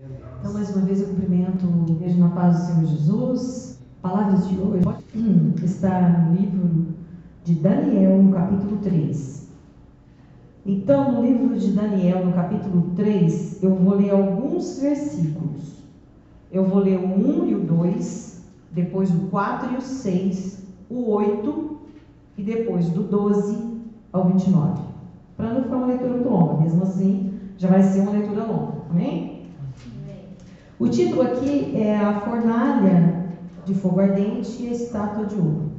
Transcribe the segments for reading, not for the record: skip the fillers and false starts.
Então, mais uma vez, eu cumprimento o beijo na paz do Senhor Jesus. Palavras de hoje está no livro de Daniel, no capítulo 3. Então, no livro de Daniel, no capítulo 3, eu vou ler alguns versículos. Eu vou ler o 1 e o 2, depois o 4 e o 6, o 8 e depois do 12 ao 29. Para não ficar uma leitura muito longa, mesmo assim, já vai ser uma leitura longa. Amém? O título aqui é A Fornalha de Fogo Ardente e a Estátua de Ouro.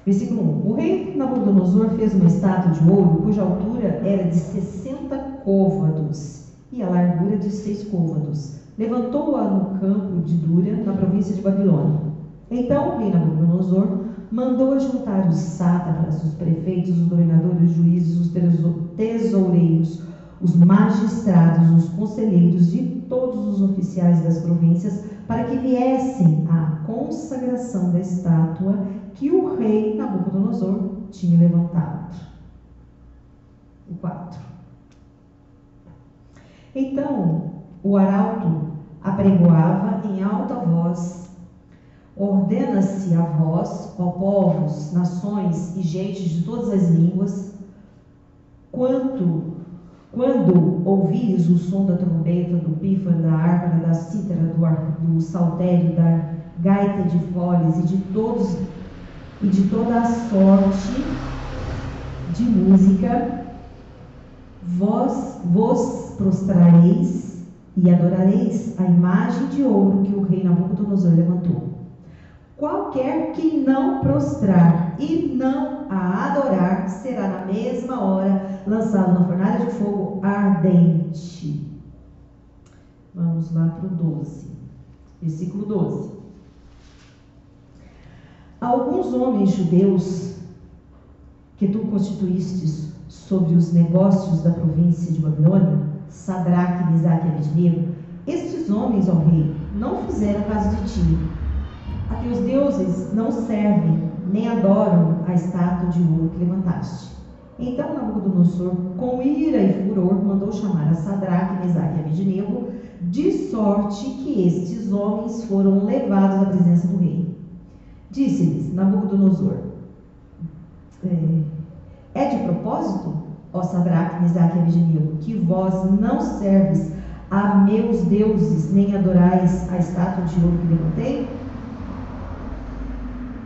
Versículo 1. O rei Nabucodonosor fez uma estátua de ouro cuja altura era de 60 côvados e a largura de 6 côvados. Levantou-a no campo de Dura, na província de Babilônia. Então o rei Nabucodonosor mandou juntar os sátrapas, os prefeitos, os governadores, os juízes, os tesoureiros, os magistrados, os conselheiros de todos os oficiais das províncias, para que viessem à consagração da estátua que o rei Nabucodonosor tinha levantado. O 4. Então o arauto apregoava em alta voz: ordena-se a vós, ó povos, nações e gentes de todas as línguas, quando ouvires o som da trombeta, do pífaro, da harpa, da cítara, do saltério, da gaita de foles e de toda a sorte de música, vós vos prostrareis e adorareis a imagem de ouro que o rei Nabucodonosor levantou. Qualquer que não prostrar e não a adorar será na mesma hora lançado na fornalha de fogo ardente. Vamos lá para o 12. Versículo 12. Alguns homens judeus que tu constituístes sobre os negócios da província de Babilônia, Sadraque, Mesaque e Abednego, estes homens, ó rei, não fizeram caso de ti. A teus deuses não servem, nem adoram a estátua de ouro que levantaste. Então Nabucodonosor, com ira e furor, mandou chamar a Sadraque, Mesaque e Abednego, de sorte que estes homens foram levados à presença do rei. Disse-lhes Nabucodonosor: é de propósito, ó Sadraque, Mesaque e Abednego, que vós não serves a meus deuses, nem adorais a estátua de ouro que levantei?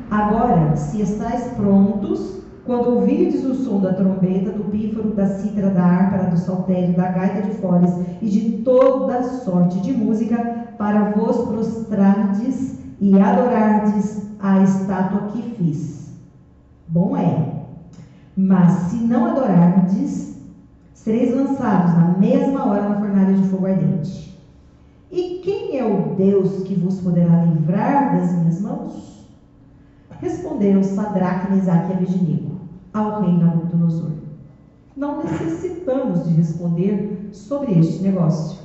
Agora, se estáis prontos, quando ouvirdes o som da trombeta, do pífaro, da cítara, da harpa, do saltério, da gaita de foles e de toda sorte de música, para vos prostrardes e adorardes a estátua que fiz. Bom é, mas se não adorardes, sereis lançados na mesma hora na fornalha de fogo ardente. E quem é o Deus que vos poderá livrar das minhas mãos? Responderam Sadraque, Mesaque e Abednego ao rei Nabucodonosor: não necessitamos de responder sobre este negócio.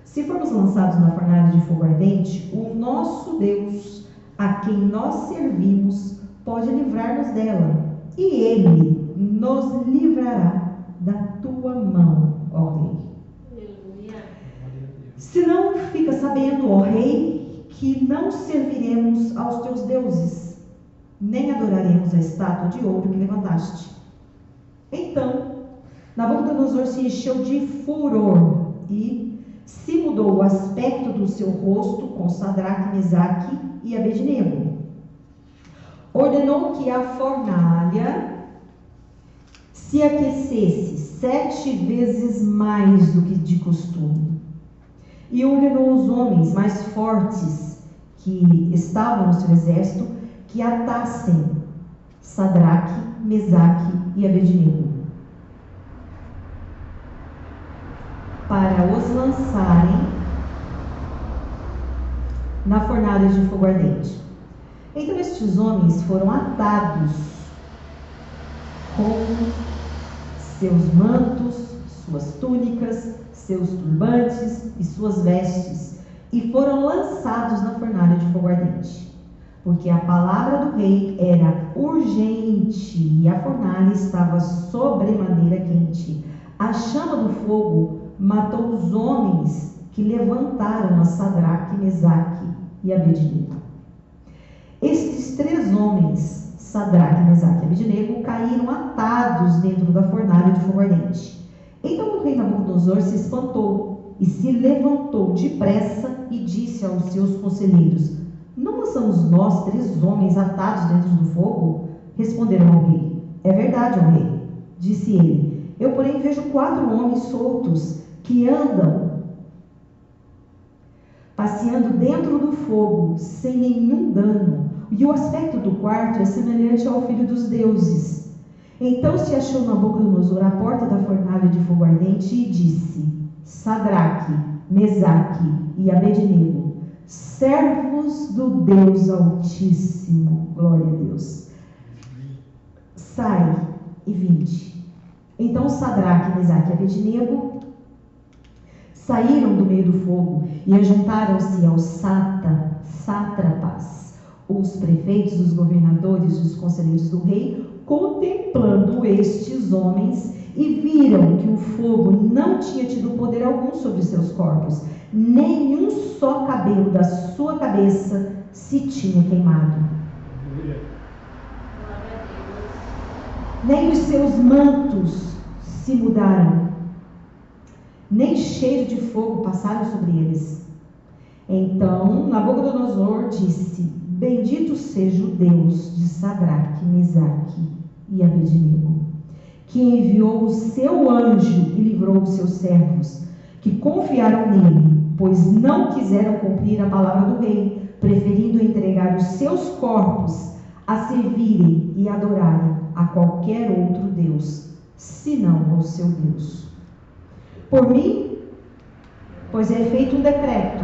Se formos lançados na fornalha de fogo ardente, o nosso Deus, a quem nós servimos, pode livrar-nos dela, e ele nos livrará da tua mão, ó rei. Aleluia. Se não, fica sabendo, ó rei, que não serviremos aos teus deuses, nem adoraremos a estátua de ouro que levantaste. Então Nabucodonosor se encheu de furor e se mudou o aspecto do seu rosto com Sadraque, Mesaque e Abednego. Ordenou que a fornalha se aquecesse 7 vezes mais do que de costume, e ordenou os homens mais fortes que estavam no seu exército que atassem Sadraque, Mesaque e Abednego, para os lançarem na fornalha de fogo ardente. Então estes homens foram atados com seus mantos, suas túnicas, seus turbantes e suas vestes, e foram lançados na fornalha de fogo ardente. Porque a palavra do rei era urgente e a fornalha estava sobremaneira quente. A chama do fogo matou os homens que levantaram a Sadraque, Mesaque e Abednego. Estes 3 homens, Sadraque, Mesaque e Abednego, caíram atados dentro da fornalha de fogo ardente. Então o rei Nabucodonosor se espantou e se levantou depressa e disse aos seus conselheiros: não somos nós 3 homens atados dentro do fogo? Responderam ao rei: é verdade, ó rei. Disse ele: eu, porém, vejo 4 homens soltos que andam passeando dentro do fogo sem nenhum dano, e o aspecto do quarto é semelhante ao filho dos deuses. Então se achou Nabucodonosor à porta da fornalha de fogo ardente e disse: Sadraque, Mesaque e Abednego, servos do Deus Altíssimo, glória a Deus, sai e vinde. Então Sadraque, Mesaque e Abednego saíram do meio do fogo e ajuntaram-se aos sátrapas, os prefeitos, os governadores e os conselheiros do rei, contemplando estes homens, e viram que o fogo não tinha tido poder algum sobre seus corpos, nenhum só cabelo da sua cabeça se tinha queimado, nem os seus mantos se mudaram, nem cheiro de fogo passaram sobre eles. Então Nabucodonosor disse: bendito seja o Deus de Sadraque, Mesaque e Abednego, que enviou o seu anjo e livrou os seus servos, que confiaram nele, pois não quiseram cumprir a palavra do rei, preferindo entregar os seus corpos a servirem e adorarem a qualquer outro Deus, senão ao seu Deus. Por mim, pois é feito um decreto,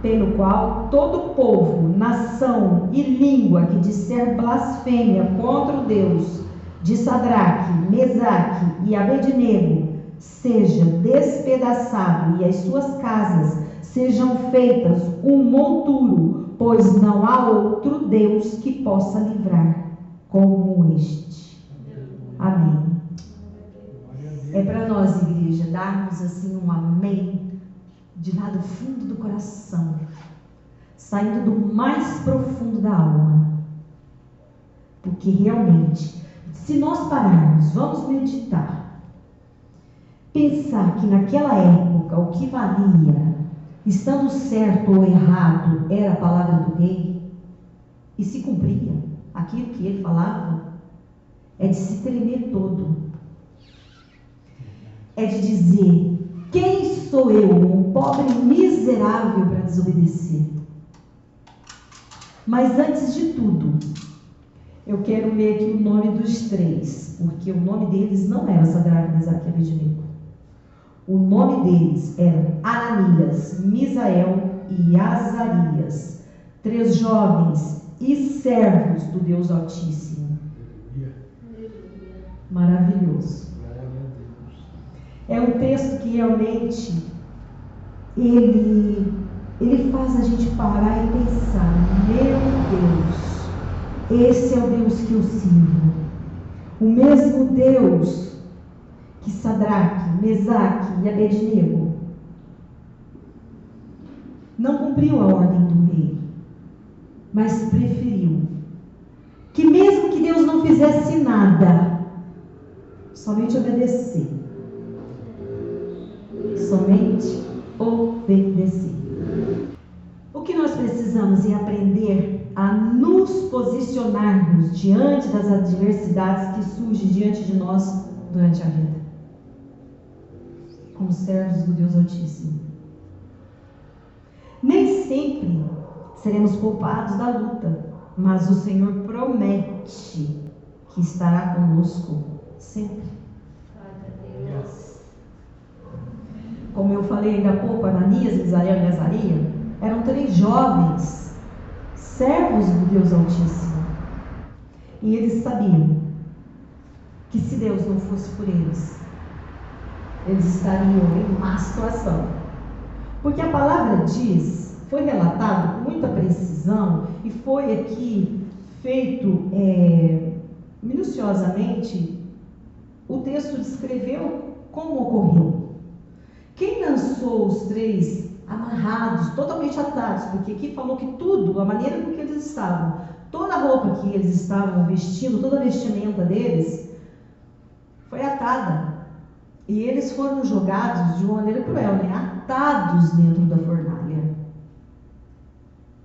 pelo qual todo povo, nação e língua que disser blasfêmia contra o Deus de Sadraque, Mesaque e Abednego seja despedaçado e as suas casas sejam feitas um monturo, pois não há outro Deus que possa livrar como este. Amém. É para nós, igreja, darmos assim um amém de lá do fundo do coração, saindo do mais profundo da alma, porque realmente, se nós pararmos, vamos meditar, pensar que naquela época o que valia, estando certo ou errado, era a palavra do rei, e se cumpria aquilo que ele falava, é de se tremer todo, é de dizer: quem sou eu, um pobre miserável, para desobedecer? Mas antes de tudo, eu quero ler aqui o nome dos 3, porque o nome deles não era Sadraque, Mesaque e Abednego. O nome deles era Ananias, Misael e Azarias, 3 jovens e servos do Deus Altíssimo. Maravilhoso. É um texto que realmente ele faz a gente parar e pensar: meu Deus, esse é o Deus que eu sirvo. O mesmo Deus que Sadraque, Mesaque e Abednego não cumpriu a ordem do rei, mas preferiu que, mesmo que Deus não fizesse nada, somente obedecer. Somente obedecer. O que nós precisamos é aprender a nos posicionarmos diante das adversidades que surgem diante de nós durante a vida, como servos do Deus Altíssimo. Nem sempre seremos poupados da luta, mas o Senhor promete que estará conosco sempre. Como eu falei ainda há pouco, Ananias, Misael e Azarias eram 3 jovens, servos do Deus Altíssimo. E eles sabiam que se Deus não fosse por eles, eles estariam em má situação. Porque a palavra diz, foi relatado com muita precisão e foi aqui feito minuciosamente o texto descreveu como ocorreu. Quem lançou os 3 amarrados, totalmente atados, porque aqui falou que tudo, a maneira com que eles estavam, toda a roupa que eles estavam vestindo, toda a vestimenta deles, foi atada. E eles foram jogados de uma maneira cruel, né? Atados dentro da fornalha.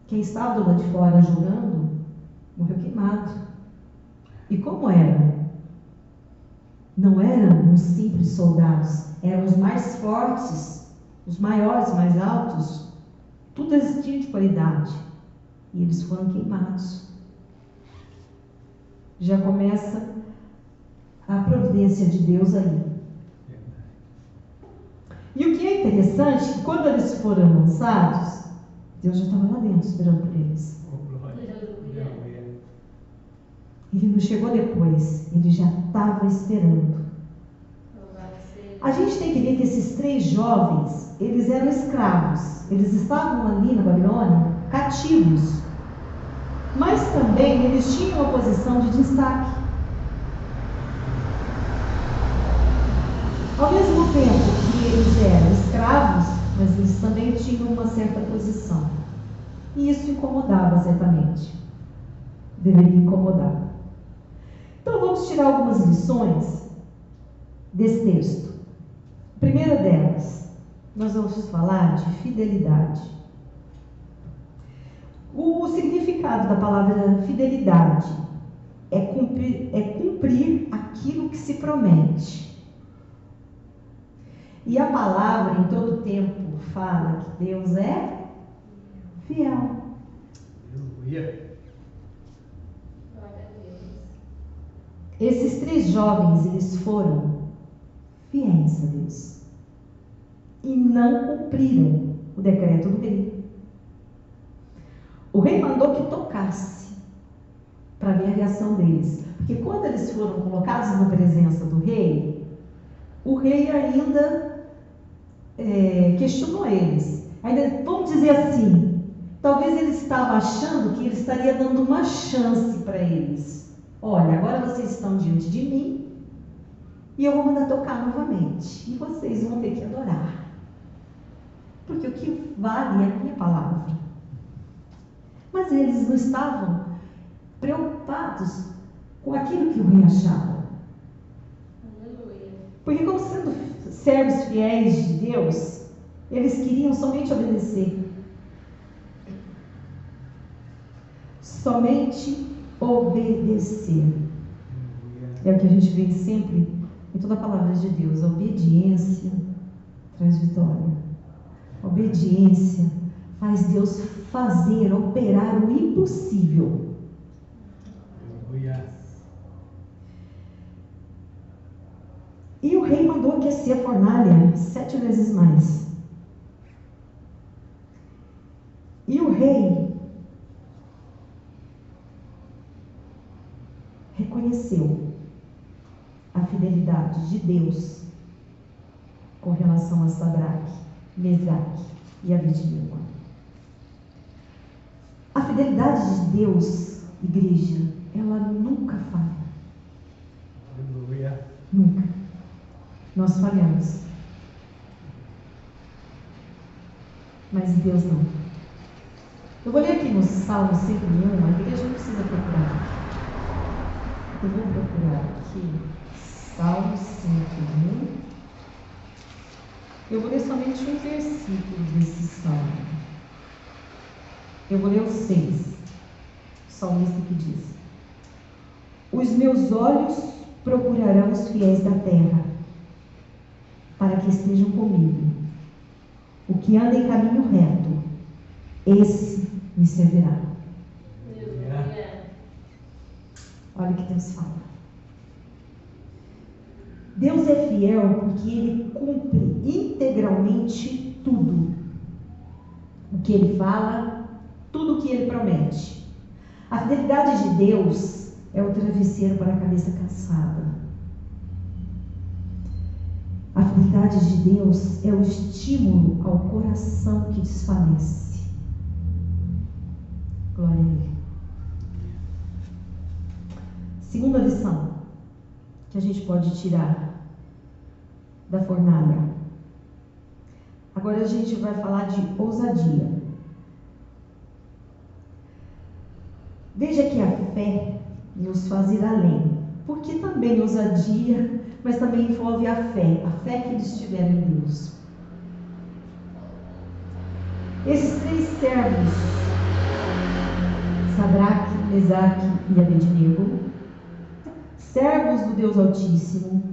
Quem estava do lado de fora jogando, morreu queimado. E como era? Não eram uns simples soldados, eram os mais fortes, os maiores, mais altos. Tudo eles tinham de qualidade. E eles foram queimados. Já começa a providência de Deus aí. E o que é interessante, que quando eles foram lançados, Deus já estava lá dentro esperando por eles. Ele não chegou depois, ele já estava esperando. A gente tem que ver que esses 3 jovens, eles eram escravos. Eles estavam ali na Babilônia, cativos. Mas também eles tinham uma posição de destaque. Ao mesmo tempo que eles eram escravos, mas eles também tinham uma certa posição. E isso incomodava certamente. Deveria incomodar. Então vamos tirar algumas lições desse texto. A primeira delas, nós vamos falar de fidelidade. O significado da palavra fidelidade é cumprir aquilo que se promete. E a palavra em todo tempo fala que Deus é fiel. Esses 3 jovens, eles foram fiéis a Deus e não cumpriram o decreto do rei. O rei mandou que tocasse para ver a reação deles, porque quando eles foram colocados na presença do rei, o rei ainda questionou eles. Ainda, vamos dizer assim, talvez ele estava achando que ele estaria dando uma chance para eles. Olha, agora vocês estão diante de mim e eu vou mandar tocar novamente. E vocês vão ter que adorar. Porque o que vale é a minha palavra. Mas eles não estavam preocupados com aquilo que o rei achava. Aleluia. Porque como sendo servos fiéis de Deus, eles queriam somente obedecer. Somente obedecer. É o que a gente vê sempre em toda a palavra de Deus. A obediência traz vitória. A obediência faz Deus fazer, operar o impossível. E o rei mandou aquecer a fornalha 7 vezes mais. E o rei reconheceu a fidelidade de Deus com relação a Sadraque, Mesaque e Abednego. A fidelidade de Deus, igreja, ela nunca falha. Aleluia. Nunca. Nós falhamos. Mas Deus não. Eu vou ler aqui no Salmo 101, a igreja não precisa procurar. Eu vou procurar aqui, Salmo 101. Eu vou ler somente um versículo desse salmo. Eu vou ler o 6. O salmista que diz: os meus olhos procurarão os fiéis da terra, para que estejam comigo. O que anda em caminho reto, esse me servirá. Olha o que Deus fala. Deus é fiel porque Ele cumpre integralmente tudo o que Ele fala, tudo o que Ele promete. A fidelidade de Deus é o travesseiro para a cabeça cansada. A fidelidade de Deus é o estímulo ao coração que desfalece. Glória a Ele. Segunda lição: que a gente pode tirar da fornalha. Agora a gente vai falar de ousadia. Veja que a fé nos faz ir além, porque também ousadia, mas também envolve a fé que eles tiveram em Deus. Esses 3 servos, Sadraque, Mesaque e Abednego, servos do Deus Altíssimo,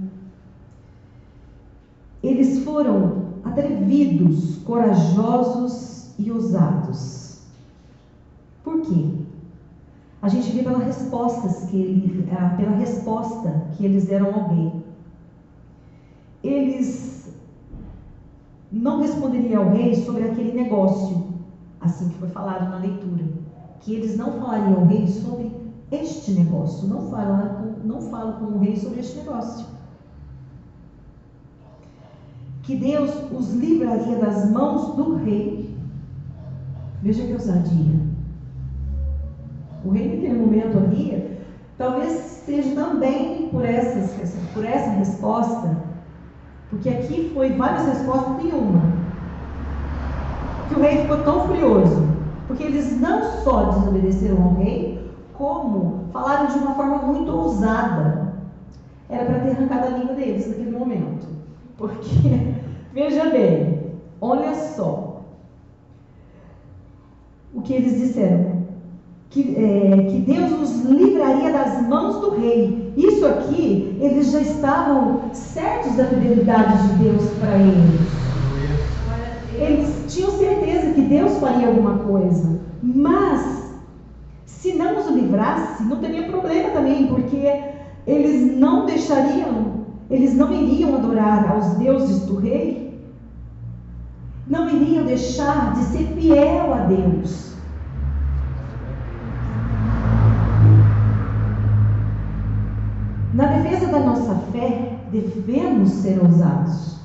eles foram atrevidos, corajosos e ousados. Por quê? A gente vê pela resposta que eles deram ao rei. Eles não responderiam ao rei sobre aquele negócio, assim que foi falado na leitura, que eles não falariam ao rei sobre este negócio, não falam com o rei sobre este negócio. Que Deus os livraria das mãos do rei. Veja que ousadia. O rei naquele momento ali, talvez seja também por essa resposta, porque aqui foi várias respostas em uma, que o rei ficou tão furioso, porque eles não só desobedeceram ao rei, como falaram de uma forma muito ousada. Era para ter arrancado a língua deles naquele momento, porque, veja bem, olha só o que eles disseram. Que Deus os livraria das mãos do rei. Isso aqui, eles já estavam certos da fidelidade de Deus para eles. Eles tinham certeza que Deus faria alguma coisa. Mas, se não os livrasse, não teria problema também, porque eles não iriam adorar aos deuses do rei, não iriam deixar de ser fiel a Deus. Na defesa da nossa fé, devemos ser ousados,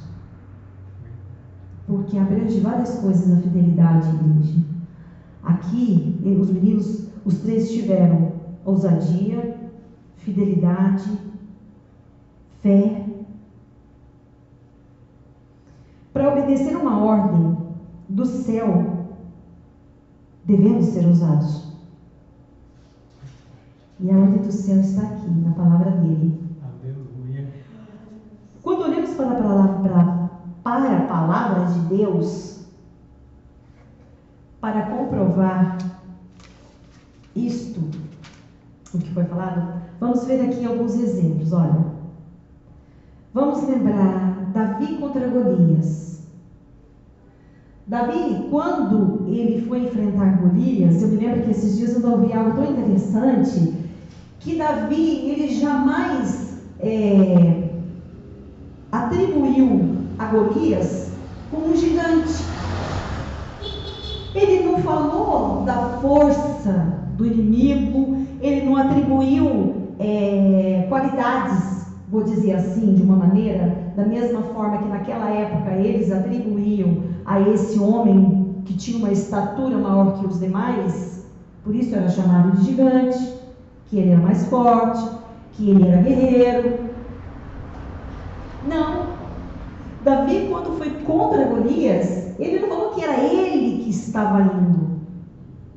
porque abrange várias coisas a fidelidade, igreja. Aqui, os meninos, os 3 tiveram ousadia, fidelidade, fé. Para obedecer uma ordem do céu, devemos ser ousados. E a ordem do céu está aqui, na palavra dele. Aleluia. Quando olhamos para a palavra de Deus, para comprovar isto, o que foi falado, vamos ver aqui alguns exemplos. Olha, vamos lembrar Davi contra Golias. Davi, quando ele foi enfrentar Golias, eu me lembro que esses dias eu ouvi algo tão interessante, que Davi, ele jamais atribuiu a Golias como um gigante. Ele não falou da força do inimigo, ele não atribuiu qualidades, vou dizer assim, de uma maneira, da mesma forma que naquela época eles atribuíam a esse homem que tinha uma estatura maior que os demais, por isso era chamado de gigante, que ele era mais forte, que ele era guerreiro. Não. Davi, quando foi contra Golias, ele não falou que era ele que estava indo,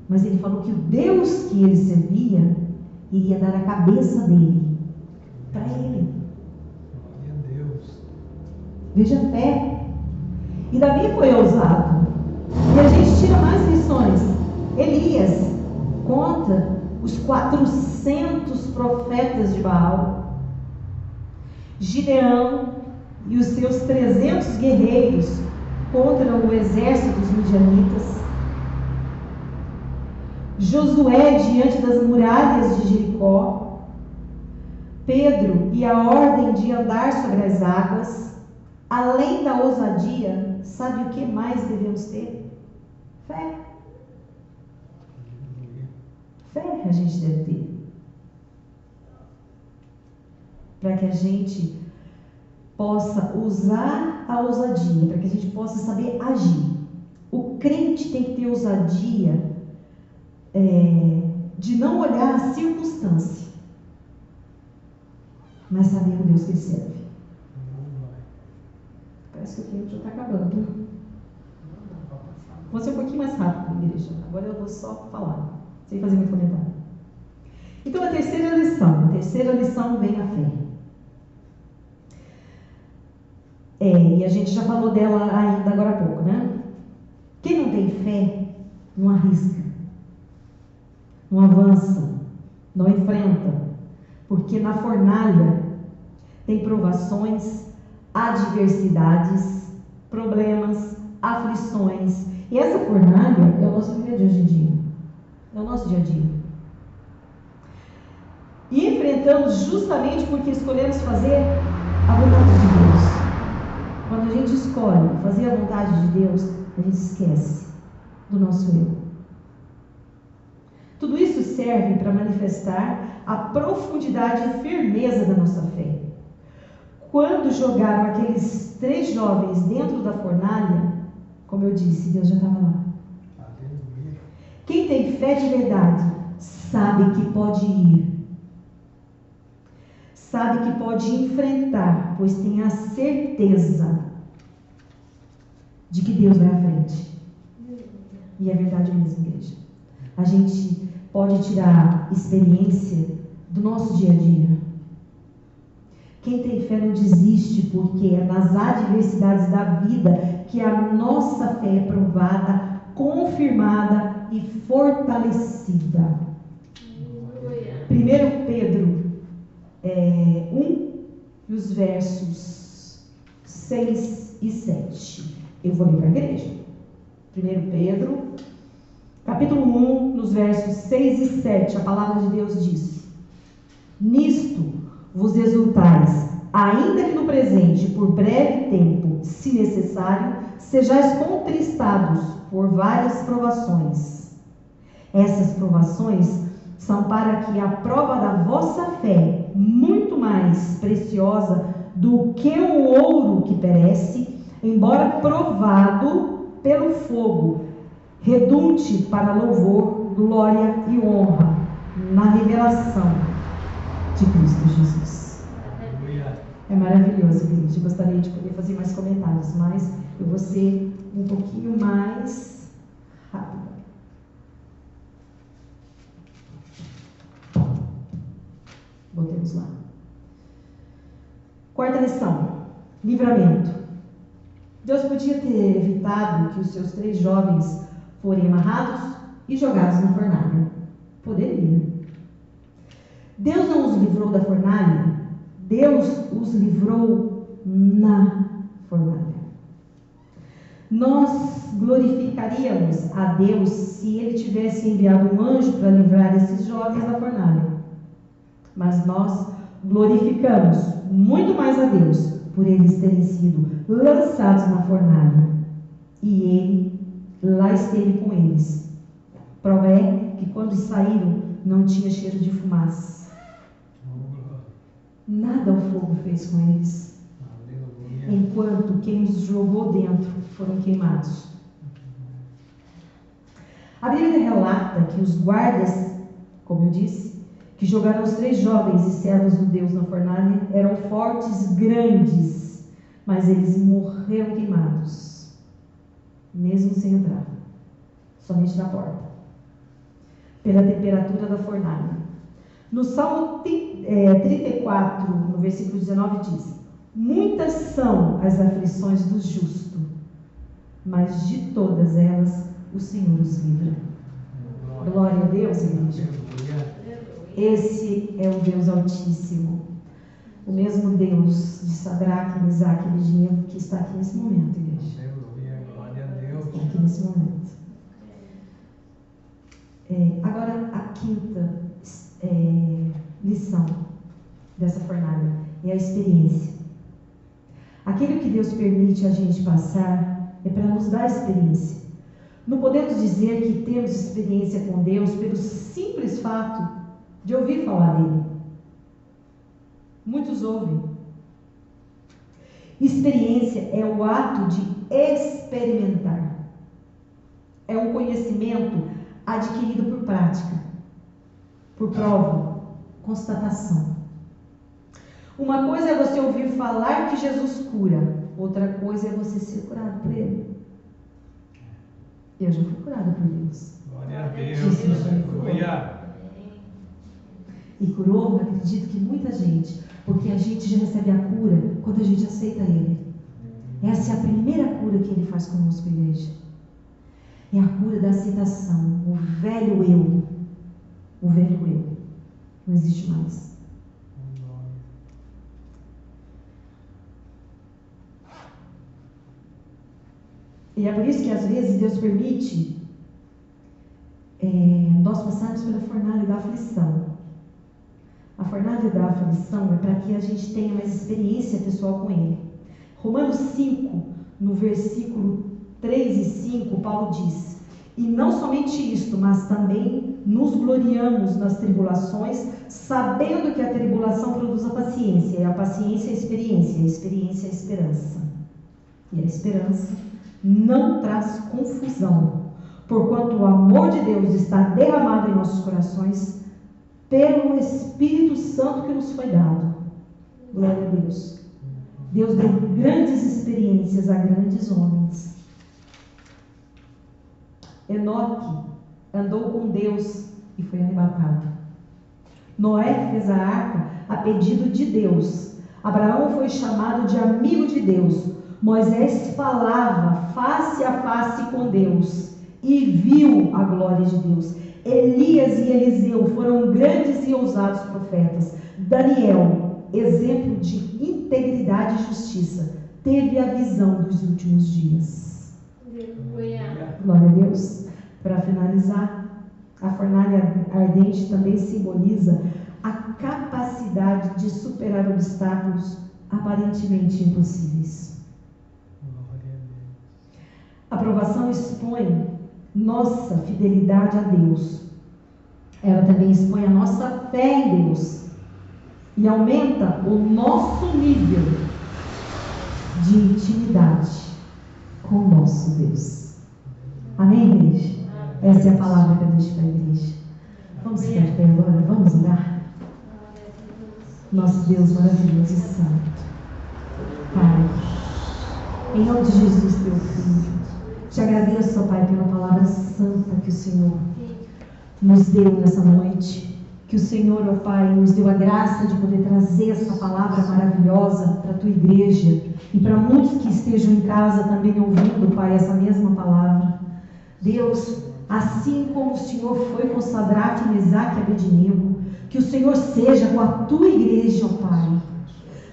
mas ele falou que o Deus que ele servia iria dar a cabeça dele para ele. Glória a Deus. Veja a fé. E Davi foi ousado. E a gente tira mais lições. Elias conta os 400 profetas de Baal, Gideão e os seus 300 guerreiros contra o exército dos midianitas, Josué diante das muralhas de Jericó, Pedro e a ordem de andar sobre as águas. Além da ousadia, sabe o que mais devemos ter? Fé. Fé a gente deve ter, para que a gente possa usar a ousadia, para que a gente possa saber agir. O crente tem que ter ousadia de não olhar a circunstância, mas saber o Deus que ele serve. Parece que o tempo já está acabando. Vou ser um pouquinho mais rápido, igreja. Agora eu vou só falar, sem fazer muito comentário. Então, a terceira lição vem a fé. E a gente já falou dela ainda agora há pouco, né? Quem não tem fé, não arrisca, não avança, não enfrenta, porque na fornalha tem provações, adversidades, problemas, aflições. E essa fornalha é o nosso viver de hoje em dia. É o nosso dia a dia. E enfrentamos justamente porque escolhemos fazer a vontade de Deus. Quando a gente escolhe fazer a vontade de Deus, a gente esquece do nosso eu. Tudo isso serve para manifestar a profundidade e firmeza da nossa fé. Quando jogaram aqueles 3 jovens dentro da fornalha, como eu disse, Deus já estava lá. Quem tem fé de verdade sabe que pode ir, sabe que pode enfrentar, pois tem a certeza de que Deus vai à frente. E é verdade mesmo, igreja. A gente pode tirar experiência do nosso dia a dia. Quem tem fé não desiste, porque é nas adversidades da vida que a nossa fé é provada, confirmada e fortalecida. 1 Pedro 1, nos versos 6 e 7. Eu vou ler para a igreja. 1 Pedro, capítulo 1, nos versos 6 e 7, a palavra de Deus diz: Nisto vos exultais, ainda que no presente, por breve tempo, se necessário, sejais contristados por várias provações. Essas provações são para que a prova da vossa fé, muito mais preciosa do que o ouro que perece, embora provado pelo fogo, redunde para louvor, glória e honra na revelação de Cristo Jesus. É maravilhoso, gente. Gostaria de poder fazer mais comentários, mas eu vou ser um pouquinho mais rápida. Botemos lá. Quarta lição: livramento. Deus podia ter evitado que os seus 3 jovens forem amarrados e jogados na fornalha. Poderia. Deus não os livrou da fornalha, Deus os livrou na fornalha. Nós glorificaríamos a Deus se Ele tivesse enviado um anjo para livrar esses jovens da fornalha. Mas nós glorificamos muito mais a Deus por eles terem sido lançados na fornalha. E Ele lá esteve com eles. Prova é que quando saíram não tinha cheiro de fumaça. Nada o fogo fez com eles. Enquanto quem os jogou dentro foram queimados. A Bíblia relata que os guardas, como eu disse, que jogaram os 3 jovens e servos do Deus na fornalha, eram fortes, grandes, mas eles morreram queimados, mesmo sem entrar, somente na porta, pela temperatura da fornalha. No Salmo 34, no versículo 19, diz: muitas são as aflições do justo, mas de todas elas o Senhor os livra. Glória a Deus, igreja. Esse é o Deus Altíssimo, o mesmo Deus de Sadraque, Mesaque e Abednego que está aqui nesse momento, igreja. Está aqui nesse momento. Agora, a quinta lição dessa fornalha é a experiência. Aquilo que Deus permite a gente passar é para nos dar experiência. Não podemos dizer que temos experiência com Deus pelo simples fato de ouvir falar dele. Muitos ouvem. Experiência é o ato de experimentar. É um conhecimento adquirido por prática, por prova, constatação. Uma coisa é você ouvir falar que Jesus cura, outra coisa é você ser curado por Ele. Eu já fui curada por Deus. Glória a Deus. Aleluia. E curou, acredito que muita gente, porque a gente já recebe a cura quando a gente aceita Ele. Essa é a primeira cura que Ele faz conosco, igreja. É a cura da aceitação. O velho eu. O velho eu. Não existe mais. E é por isso que às vezes Deus permite nós passarmos pela fornalha da aflição. A fornalha da aflição é para que a gente tenha mais experiência pessoal com Ele. Romanos 5, no versículo 3 e 5, Paulo diz: e não somente isto, mas também nos gloriamos nas tribulações, sabendo que a tribulação produz a paciência, e a paciência a experiência, e a experiência a esperança. E a esperança não traz confusão, porquanto o amor de Deus está derramado em nossos corações pelo Espírito Santo que nos foi dado. Glória a Deus. Deus deu grandes experiências a grandes homens. Enoque andou com Deus e foi arrebatado. Noé fez a arca a pedido de Deus. Abraão foi chamado de amigo de Deus. Moisés falava face a face com Deus e viu a glória de Deus. Elias e Eliseu foram grandes e ousados profetas. Daniel, exemplo de integridade e justiça, teve a visão dos últimos dias. Glória a Deus. Para finalizar, a fornalha ardente também simboliza a capacidade de superar obstáculos aparentemente impossíveis. A provação expõe nossa fidelidade a Deus. Ela também expõe a nossa fé em Deus e aumenta o nosso nível de intimidade com o nosso Deus. Amém, igreja? Essa é a palavra que eu deixo para a igreja. Vamos ficar de pé agora? Vamos orar? Nosso Deus maravilhoso e santo. Pai, em nome de Jesus, teu Filho, te agradeço, ó Pai, pela palavra santa que o Senhor nos deu nessa noite. Que o Senhor, ó Pai, nos deu a graça de poder trazer essa palavra maravilhosa para a tua igreja e para muitos que estejam em casa também ouvindo, Pai, essa mesma palavra. Deus, assim como o Senhor foi com Sadraque, Mesaque e Abednego, que o Senhor seja com a tua igreja, ó Pai,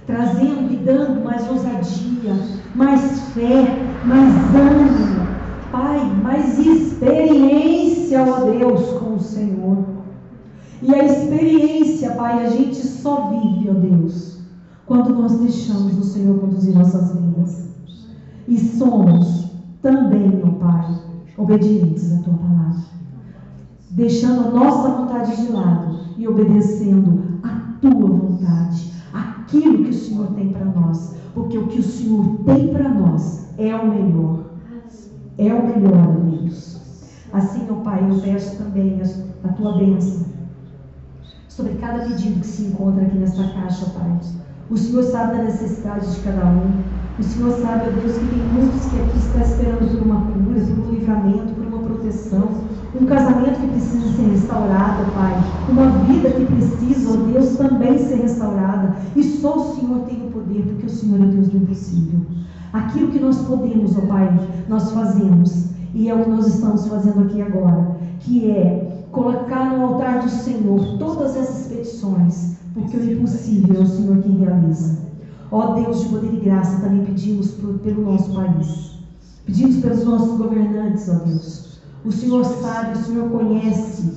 trazendo e dando mais ousadia, mais fé, mais ânimo, Pai, mais experiência, ó Deus, com o Senhor. E a experiência, Pai, a gente só vive, ó Deus, quando nós deixamos o Senhor conduzir nossas vidas. E somos também, ó Pai, obedientes à tua palavra, deixando a nossa vontade de lado e obedecendo a tua vontade, aquilo que o Senhor tem para nós, porque o que o Senhor tem para nós é o melhor. É o melhor, Deus. Assim, ó Pai, eu peço também a tua bênção sobre cada pedido que se encontra aqui nesta caixa, Pai. O Senhor sabe da necessidade de cada um. O Senhor sabe, ó Deus, que tem muitos que aqui estão esperando por uma cura, por um livramento, por uma proteção, um casamento que precisa ser restaurado, Pai, uma vida que precisa, ó Deus, também ser restaurada. E só o Senhor tem o poder, porque o Senhor é o Deus do impossível. Aquilo que nós podemos, ó Pai, nós fazemos. E é o que nós estamos fazendo aqui agora, que é colocar no altar do Senhor todas essas petições, porque o impossível é o Senhor quem realiza. Ó Deus de poder e graça, também pedimos pelo nosso país. Pedimos pelos nossos governantes, ó Deus. O Senhor sabe, o Senhor conhece.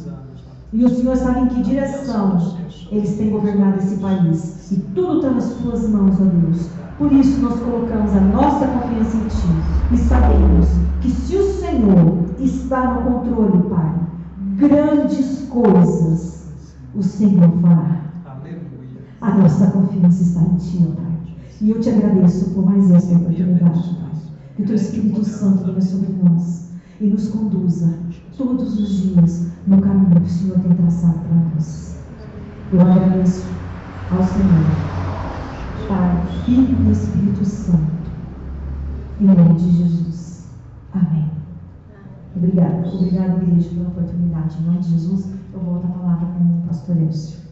E o Senhor sabe em que direção eles têm governado esse país. E tudo está nas tuas mãos, ó Deus. Por isso nós colocamos a nossa confiança em Ti. E sabemos que se o Senhor está no controle, Pai, grandes coisas o Senhor fará. A nossa confiança está em Ti, ó Pai. E eu te agradeço por mais esta oportunidade, Pai. Que o Teu Espírito Santo venha sobre nós e nos conduza todos os dias no caminho que o Senhor tem traçado para nós. Eu agradeço ao Senhor Pai, Filho e Espírito Santo. Em nome de Jesus. Amém. Obrigada, igreja, pela oportunidade. Em nome de Jesus, eu volto a palavra com o pastor Elcio.